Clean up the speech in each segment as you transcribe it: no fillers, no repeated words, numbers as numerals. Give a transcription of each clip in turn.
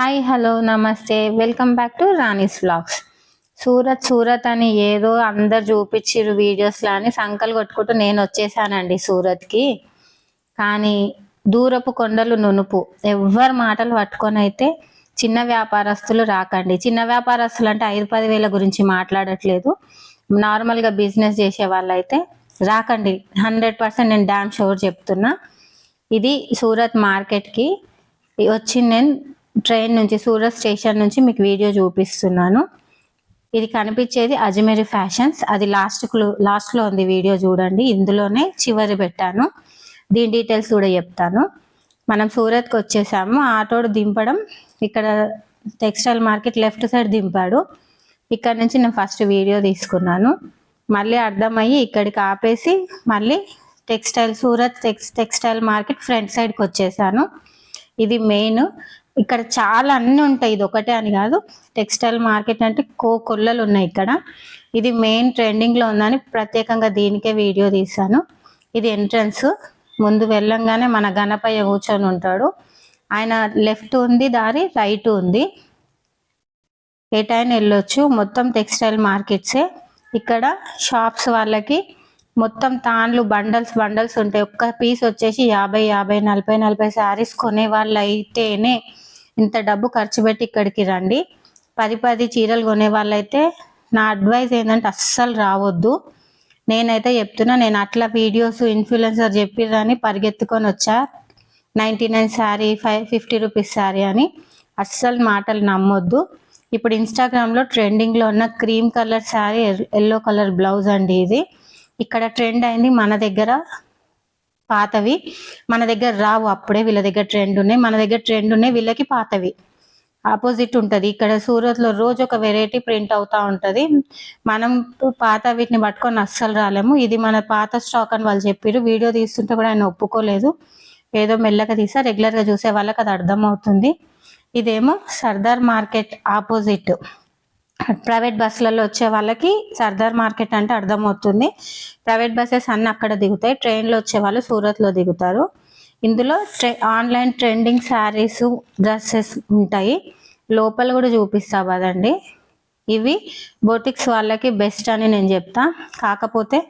Hi hello నమస్తే welcome back to Rani's vlogs. Surat అని ఏదో అందరు చూపించారు వీడియోస్లో అని సంకలు కొట్టుకుంటూ నేను వచ్చేసానండి సూరత్కి. కానీ దూరపు కొండలు నునుపు ఎవ్వరు మాటలు పట్టుకొని అయితే చిన్న వ్యాపారస్తులు రాకండి. చిన్న వ్యాపారస్తులు అంటే 5-10 వేల గురించి మాట్లాడట్లేదు. నార్మల్గా బిజినెస్ చేసే వాళ్ళైతే రాకండి. 100% నేను డామ్ షూర్ చెప్తున్నా. ఇది సూరత్ మార్కెట్కి వచ్చి నేను ట్రైన్ నుంచి సూరత్ స్టేషన్ నుంచి మీకు వీడియో చూపిస్తున్నాను. ఇది కనిపించేది అజ్మీరీ ఫ్యాషన్స్. అది లాస్ట్లో ఉంది వీడియో చూడండి. ఇందులోనే చివరి పెట్టాను. దీని డీటెయిల్స్ కూడా చెప్తాను. మనం సూరత్కి వచ్చేసాము. ఆటోడు దింపడం ఇక్కడ టెక్స్టైల్ మార్కెట్ లెఫ్ట్ సైడ్ దింపాడు. ఇక్కడ నుంచి నేను ఫస్ట్ వీడియో తీసుకున్నాను. మళ్ళీ అర్థమయ్యి ఇక్కడికి ఆపేసి మళ్ళీ సూరత్ టెక్స్టైల్ మార్కెట్ ఫ్రంట్ సైడ్కి వచ్చేసాను. ఇది మెయిన్. ఇక్కడ చాలా అన్నీ ఉంటాయి. ఇది ఒకటే అని కాదు. టెక్స్టైల్ మార్కెట్ అంటే కొల్లలు ఉన్నాయి ఇక్కడ. ఇది మెయిన్ ట్రెండింగ్లో ఉందని ప్రత్యేకంగా దీనికే వీడియో తీశాను. ఇది ఎంట్రన్స్. ముందు వెళ్ళంగానే మన గణపయ్య కూర్చొని ఉంటాడు. ఆయన లెఫ్ట్ ఉంది దారి, రైట్ ఉంది. ఎటైనా వెళ్ళొచ్చు. మొత్తం టెక్స్టైల్ మార్కెట్సే. ఇక్కడ షాప్స్ వాళ్ళకి మొత్తం తాన్లు బండల్స్ ఉంటాయి. ఒక్క పీస్ వచ్చేసి 50-40 శారీస్ కొనే వాళ్ళు అయితేనే ఇంత డబ్బు ఖర్చు పెట్టి ఇక్కడికి రండి. 10 చీరలు కొనే వాళ్ళైతే నా అడ్వైజ్ ఏంటంటే అస్సలు రావద్దు. నేనైతే చెప్తున్నా. నేను అట్లా వీడియోస్ ఇన్ఫ్లుయెన్సర్ చెప్పిరని పరిగెత్తుకొని వచ్చా. 99 శారీ, 50 రూపీస్ శారీ అని. అస్సలు మాటలు నమ్మొద్దు. ఇప్పుడు ఇన్స్టాగ్రామ్లో ట్రెండింగ్లో ఉన్న cream colour sari, yellow colour blouse అండి ఇది. ఇక్కడ ట్రెండ్ అయింది. మన దగ్గర పాతవి మన దగ్గర రావు. అప్పుడే వీళ్ళ దగ్గర ట్రెండ్ ఉన్నాయి. మన దగ్గర ట్రెండ్ ఉన్నాయి, వీళ్ళకి పాతవి. ఆపోజిట్ ఉంటుంది. ఇక్కడ సూరత్లో రోజు ఒక వెరైటీ ప్రింట్ అవుతూ ఉంటుంది. మనం పాత వీటిని పట్టుకొని అస్సలు రాలేము. ఇది మన పాత స్టాక్ అని వాళ్ళు చెప్పారు. వీడియో తీస్తుంటే కూడా ఆయన ఒప్పుకోలేదు. ఏదో మెల్లగా తీసా. రెగ్యులర్గా చూసే వాళ్ళకి అది అర్థమవుతుంది. ఇదేమో సర్దార్ మార్కెట్ ఆపోజిట్. ప్రైవేట్ బస్సులలో వచ్చే వాళ్ళకి సర్దార్ మార్కెట్ అంటే అర్థమవుతుంది. ప్రైవేట్ బస్సెస్ అన్నీ అక్కడ దిగుతాయి. ట్రైన్లో వచ్చే వాళ్ళు సూరత్లో దిగుతారు. ఇందులో ఆన్లైన్ ట్రెండింగ్ శారీస్, డ్రెస్సెస్ ఉంటాయి. లోపల కూడా చూపిస్తా కదండి. ఇవి బొటిక్స్ వాళ్ళకి బెస్ట్ అని నేను చెప్తా. కాకపోతే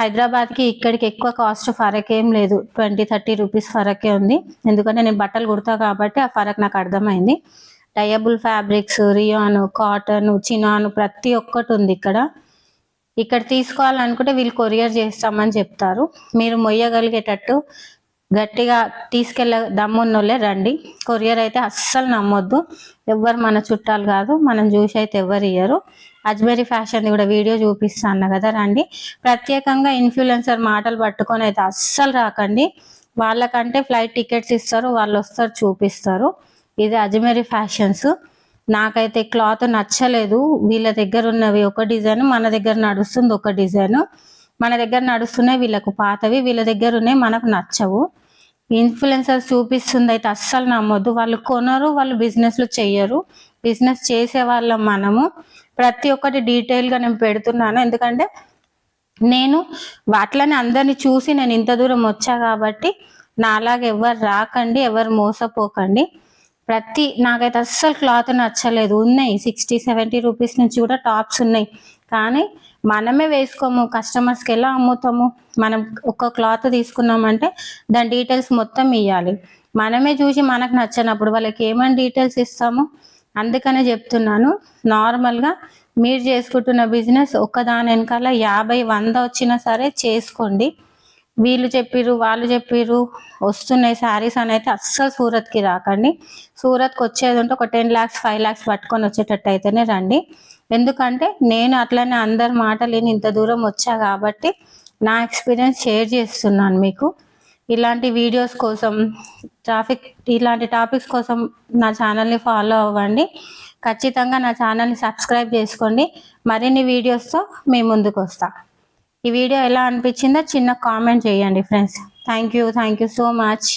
హైదరాబాద్కి ఇక్కడికి ఎక్కువ కాస్ట్ ఫరక్ ఏం లేదు. 20-30 రూపీస్ ఫరకే ఉంది. ఎందుకంటే నేను బట్టలు కుడతా కాబట్టి ఆ ఫరక్ నాకు అర్థమైంది. డయబుల్ ఫ్యాబ్రిక్స్, రియాన్, కాటన్, చినాన్ ప్రతి ఒక్కటి ఉంది ఇక్కడ. ఇక్కడ తీసుకోవాలనుకుంటే వీళ్ళు కొరియర్ చేస్తామని చెప్తారు. మీరు మొయ్యగలిగేటట్టు గట్టిగా తీసుకెళ్ళ దమ్మున్నోళ్ళే రండి. కొరియర్ అయితే అస్సలు నమ్మొద్దు. ఎవ్వరు మన చుట్టాలు కాదు. మనం చూసి అయితే ఎవ్వరు ఇయ్యరు. అజ్మీరీ ఫ్యాషన్ కూడా వీడియో చూపిస్తాను కదా, రండి. ప్రత్యేకంగా ఇన్ఫ్లుయెన్సర్ మాటలు పట్టుకొని అయితే అస్సలు రాకండి. వాళ్ళకంటే ఫ్లైట్ టికెట్స్ ఇస్తారు, వాళ్ళు వస్తారు, చూపిస్తారు. ఇది అజ్మీరీ ఫ్యాషన్స్. నాకైతే క్లాత్ నచ్చలేదు. వీళ్ళ దగ్గర ఉన్నవి ఒక డిజైన్, మన దగ్గర నడుస్తుంది ఒక డిజైన్. మన దగ్గర నడుస్తున్నాయి వీళ్ళకు పాతవి, వీళ్ళ దగ్గర ఉన్నాయి మనకు నచ్చవు. ఇన్ఫ్లుయెన్సర్స్ చూపిస్తుంది అయితే అస్సలు నమ్మొద్దు. వాళ్ళు కొనరు, వాళ్ళు బిజినెస్లు చెయ్యరు. బిజినెస్ చేసే వాళ్ళం మనము. ప్రతి ఒక్కటి డీటెయిల్గా నేను పెడుతున్నాను. ఎందుకంటే నేను వాటిని అందరినీ చూసి నేను ఇంత దూరం వచ్చా కాబట్టి నాలాగా ఎవరు రాకండి, ఎవరు మోసపోకండి. నాకైతే అస్సలు క్లాత్ నచ్చలేదు. ఉన్నాయి 60-70 రూపీస్ నుంచి కూడా టాప్స్ ఉన్నాయి. కానీ మనమే వేసుకోము. కస్టమర్స్కి ఎలా అమ్ముతాము? మనం ఒక క్లాత్ తీసుకున్నామంటే దాని డీటెయిల్స్ మొత్తం ఇవ్వాలి. మనమే చూసి మనకు నచ్చినప్పుడు వాళ్ళకి ఏమని డీటెయిల్స్ ఇస్తాము? అందుకనే చెప్తున్నాను. నార్మల్గా మీరు చేసుకుంటున్న బిజినెస్ ఒకదాని వెనకాల 50-100 వచ్చినా సరే చేసుకోండి. వీళ్ళు చెప్పిర్రు, వాళ్ళు చెప్పిర్రు, వస్తున్నాయి శారీస్ అని అయితే అస్సలు సూరత్కి రాకండి. సూరత్కి వచ్చేది ఉంటే ఒక 10 lakhs 5 lakhs పట్టుకొని వచ్చేటట్టు అయితేనే రండి. ఎందుకంటే నేను అట్లనే అందరి మాటలు ఇంత దూరం వచ్చా కాబట్టి నా ఎక్స్పీరియన్స్ షేర్ చేస్తున్నాను మీకు. ఇలాంటి వీడియోస్ కోసం, ఇలాంటి టాపిక్స్ కోసం నా ఛానల్ని ఫాలో అవ్వండి. ఖచ్చితంగా నా ఛానల్ని సబ్స్క్రైబ్ చేసుకోండి. మరిన్ని వీడియోస్తో మీ ముందుకు వస్తా. ఈ వీడియో ఎలా అనిపించిందో చిన్న కామెంట్ చేయండి friends. Thank you so much.